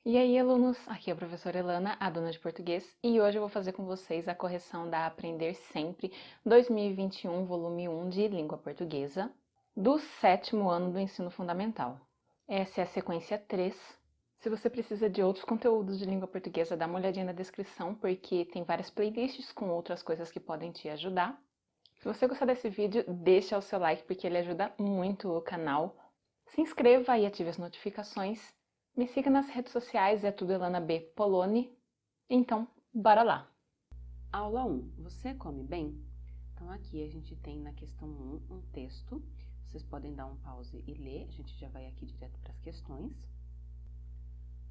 E aí, alunos? Aqui é a professora Elana, a dona de português, e hoje eu vou fazer com vocês a correção da Aprender Sempre 2021, volume 1 de língua portuguesa, do 7º ano do ensino fundamental. Essa é a sequência 3. Se você precisa de outros conteúdos de língua portuguesa, dá uma olhadinha na descrição, porque tem várias playlists com outras coisas que podem te ajudar. Se você gostar desse vídeo, deixa o seu like, porque ele ajuda muito o canal. Se inscreva e ative as notificações. Me siga nas redes sociais, é tudo Elana B. Poloni. Então, bora lá! Aula 1. Você come bem? Então aqui a gente tem na questão 1 um texto. Vocês podem dar um pause e ler. A gente já vai aqui direto para as questões.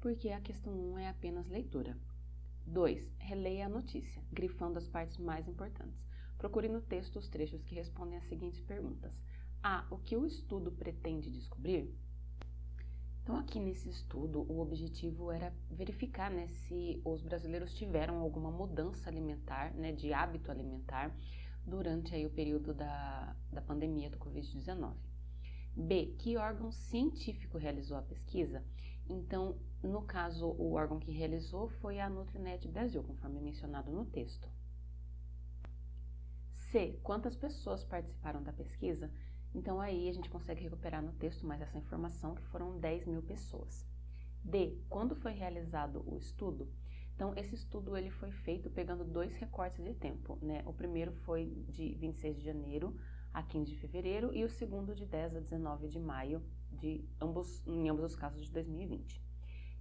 Porque a questão 1 é apenas leitura. 2. Releia a notícia, grifando as partes mais importantes. Procure no texto os trechos que respondem às seguintes perguntas. A. O que o estudo pretende descobrir? Então, aqui nesse estudo, o objetivo era verificar, se os brasileiros tiveram alguma mudança alimentar, de hábito alimentar, durante aí o período da pandemia do Covid-19. B. Que órgão científico realizou a pesquisa? Então, no caso, o órgão que realizou foi a Nutrinet Brasil, conforme mencionado no texto. C. Quantas pessoas participaram da pesquisa? Então, aí a gente consegue recuperar no texto mais essa informação, que foram 10.000 pessoas. D. Quando foi realizado o estudo? Então, esse estudo ele foi feito pegando 2 recortes de tempo, O primeiro foi de 26 de janeiro a 15 de fevereiro e o segundo de 10 a 19 de maio, em ambos os casos de 2020.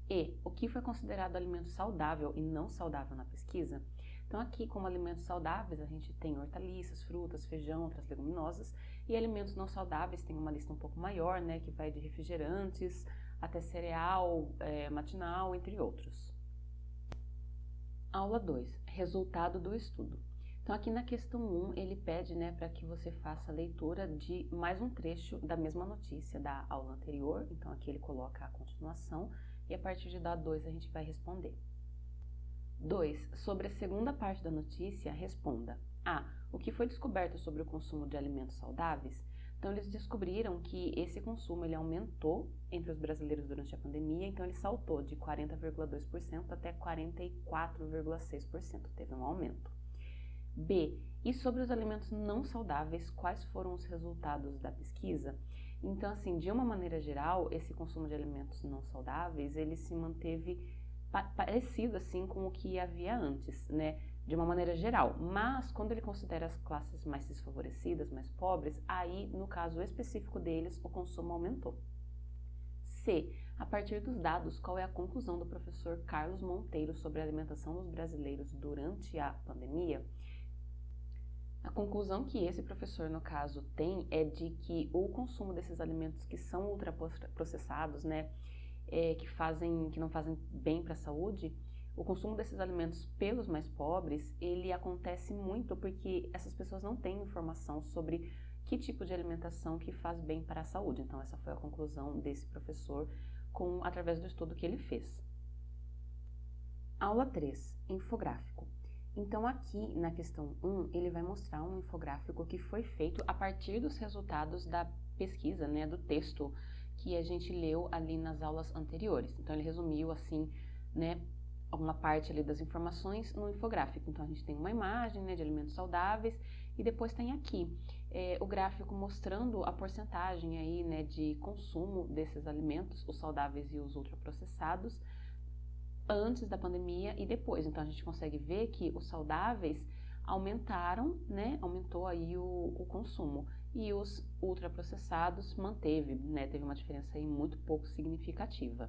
E. O que foi considerado alimento saudável e não saudável na pesquisa? Então, aqui, como alimentos saudáveis, a gente tem hortaliças, frutas, feijão, outras leguminosas, e alimentos não saudáveis tem uma lista um pouco maior, que vai de refrigerantes até cereal, matinal, entre outros. Aula 2. Resultado do estudo. Então, aqui na questão 1, ele pede, para que você faça a leitura de mais um trecho da mesma notícia da aula anterior. Então, aqui ele coloca a continuação e a partir de da 2 a gente vai responder. 2. Sobre a segunda parte da notícia, responda. A. O que foi descoberto sobre o consumo de alimentos saudáveis? Então, eles descobriram que esse consumo ele aumentou entre os brasileiros durante a pandemia, então ele saltou de 40,2% até 44,6%, teve um aumento. B. E sobre os alimentos não saudáveis, quais foram os resultados da pesquisa? Então, assim, de uma maneira geral, esse consumo de alimentos não saudáveis, ele se manteve parecido assim com o que havia antes, de uma maneira geral. Mas quando ele considera as classes mais desfavorecidas, mais pobres, aí no caso específico deles o consumo aumentou. C. A partir dos dados, qual é a conclusão do professor Carlos Monteiro sobre a alimentação dos brasileiros durante a pandemia? A conclusão que esse professor, no caso, tem é de que o consumo desses alimentos que são ultraprocessados, que não fazem bem para a saúde, o consumo desses alimentos pelos mais pobres, ele acontece muito porque essas pessoas não têm informação sobre que tipo de alimentação que faz bem para a saúde. Então, essa foi a conclusão desse professor através do estudo que ele fez. Aula 3. Infográfico. Então, aqui na questão 1, ele vai mostrar um infográfico que foi feito a partir dos resultados da pesquisa, do texto que a gente leu ali nas aulas anteriores. Então, ele resumiu, assim, alguma parte ali das informações no infográfico. Então, a gente tem uma imagem, de alimentos saudáveis e depois tem aqui o gráfico mostrando a porcentagem aí, de consumo desses alimentos, os saudáveis e os ultraprocessados, antes da pandemia e depois. Então, a gente consegue ver que os saudáveis aumentaram, aumentou aí o consumo. E os ultraprocessados manteve, teve uma diferença aí muito pouco significativa.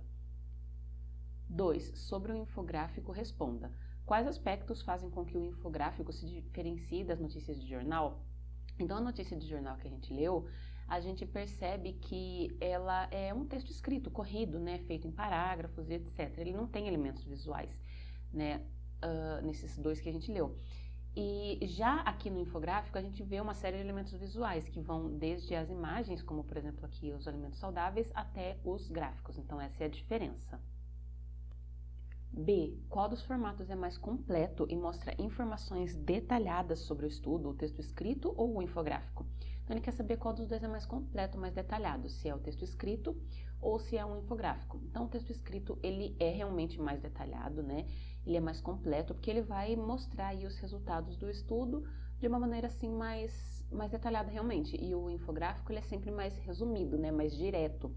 2. Sobre o infográfico, responda. Quais aspectos fazem com que o infográfico se diferencie das notícias de jornal? Então, a notícia de jornal que a gente leu, a gente percebe que ela é um texto escrito, corrido, feito em parágrafos e etc. Ele não tem elementos visuais, nesses 2 que a gente leu. E já aqui no infográfico, a gente vê uma série de elementos visuais, que vão desde as imagens, como por exemplo aqui os alimentos saudáveis, até os gráficos. Então, essa é a diferença. B. Qual dos formatos é mais completo e mostra informações detalhadas sobre o estudo, o texto escrito ou o infográfico? Então ele quer saber qual dos dois é mais completo, mais detalhado, se é o texto escrito ou se é um infográfico. Então o texto escrito ele é realmente mais detalhado, né? Ele é mais completo porque ele vai mostrar aí os resultados do estudo de uma maneira assim mais detalhada realmente. E o infográfico ele é sempre mais resumido, né? Mais direto.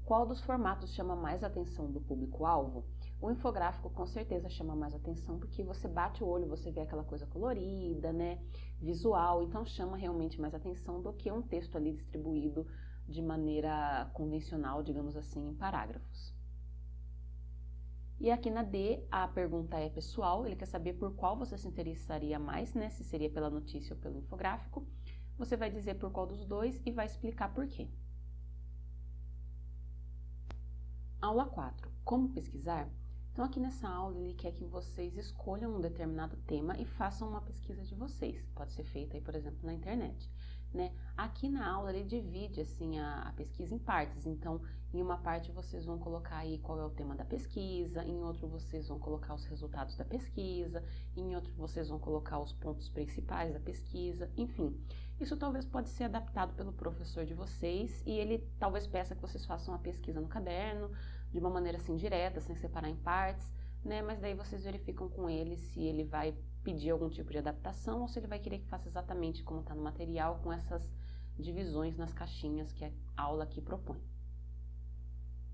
Qual dos formatos chama mais a atenção do público-alvo? O infográfico com certeza chama mais atenção porque você bate o olho, você vê aquela coisa colorida, né, visual, então chama realmente mais atenção do que um texto ali distribuído de maneira convencional, digamos assim, em parágrafos. E aqui na D, a pergunta é pessoal, ele quer saber por qual você se interessaria mais, né, se seria pela notícia ou pelo infográfico. Você vai dizer por qual dos dois e vai explicar por quê. Aula 4. Como pesquisar? Então, aqui nessa aula, ele quer que vocês escolham um determinado tema e façam uma pesquisa de vocês. Pode ser feita aí, por exemplo, na internet, né? Aqui na aula, ele divide, assim, a pesquisa em partes. Então, em uma parte, vocês vão colocar aí qual é o tema da pesquisa, em outro, vocês vão colocar os resultados da pesquisa, em outro, vocês vão colocar os pontos principais da pesquisa, enfim. Isso talvez pode ser adaptado pelo professor de vocês e ele talvez peça que vocês façam a pesquisa no caderno, de uma maneira assim direta, sem separar em partes, né? Mas daí vocês verificam com ele se ele vai pedir algum tipo de adaptação ou se ele vai querer que faça exatamente como está no material, com essas divisões nas caixinhas que a aula aqui propõe.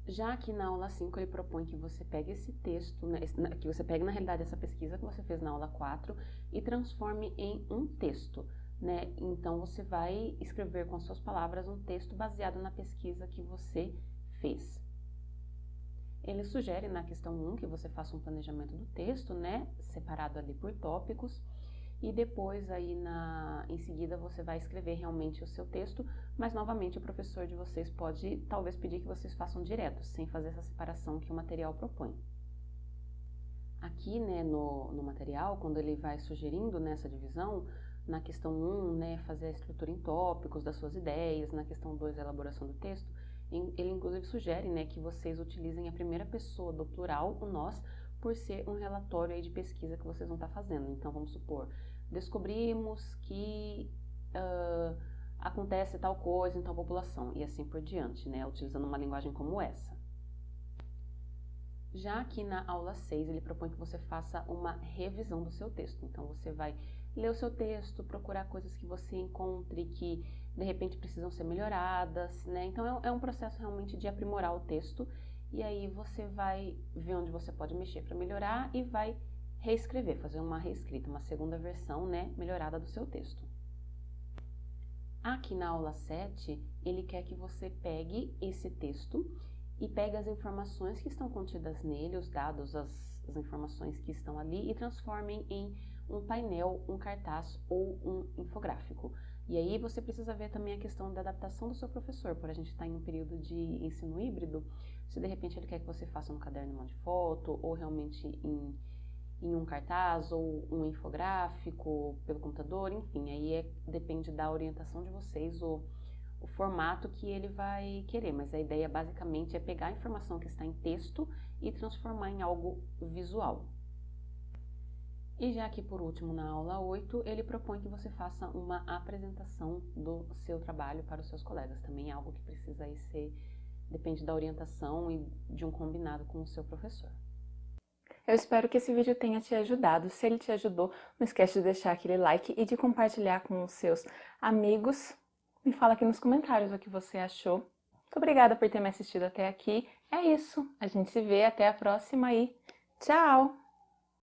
Já aqui na aula 5 ele propõe que você pegue esse texto, né, que você pegue na realidade essa pesquisa que você fez na aula 4 e transforme em um texto, né? Então você vai escrever com as suas palavras um texto baseado na pesquisa que você fez. Ele sugere na questão 1 que você faça um planejamento do texto, né, separado ali por tópicos, e depois aí em seguida você vai escrever realmente o seu texto, mas novamente o professor de vocês pode talvez pedir que vocês façam direto, sem fazer essa separação que o material propõe. Aqui, né, no material, quando ele vai sugerindo nessa divisão, na questão 1, né, fazer a estrutura em tópicos das suas ideias, na questão 2, a elaboração do texto, ele inclusive sugere, né, que vocês utilizem a primeira pessoa do plural, o nós, por ser um relatório aí de pesquisa que vocês vão estar fazendo. Então, vamos supor, descobrimos que acontece tal coisa em tal população, e assim por diante, né, utilizando uma linguagem como essa. Já aqui na aula 6, ele propõe que você faça uma revisão do seu texto. Então, você vai ler o seu texto, procurar coisas que você encontre que, de repente, precisam ser melhoradas, né? Então, é um processo realmente de aprimorar o texto. E aí, você vai ver onde você pode mexer para melhorar e vai reescrever, fazer uma reescrita, uma segunda versão, né, melhorada do seu texto. Aqui na aula 7, ele quer que você pegue esse texto e pegue as informações que estão contidas nele, os dados, as informações que estão ali e transformem em um painel, um cartaz ou um infográfico. E aí você precisa ver também a questão da adaptação do seu professor, por a gente estar em um período de ensino híbrido, se de repente ele quer que você faça no caderno em mão de foto ou realmente em um cartaz ou um infográfico pelo computador, enfim, aí depende da orientação de vocês, o formato que ele vai querer, mas a ideia basicamente é pegar a informação que está em texto e transformar em algo visual. E já aqui por último na aula 8, ele propõe que você faça uma apresentação do seu trabalho para os seus colegas, também é algo que precisa aí depende da orientação e de um combinado com o seu professor. Eu espero que esse vídeo tenha te ajudado. Se ele te ajudou, não esquece de deixar aquele like e de compartilhar com os seus amigos. Me fala aqui nos comentários o que você achou. Muito obrigada por ter me assistido até aqui. É isso. A gente se vê. Até a próxima e tchau!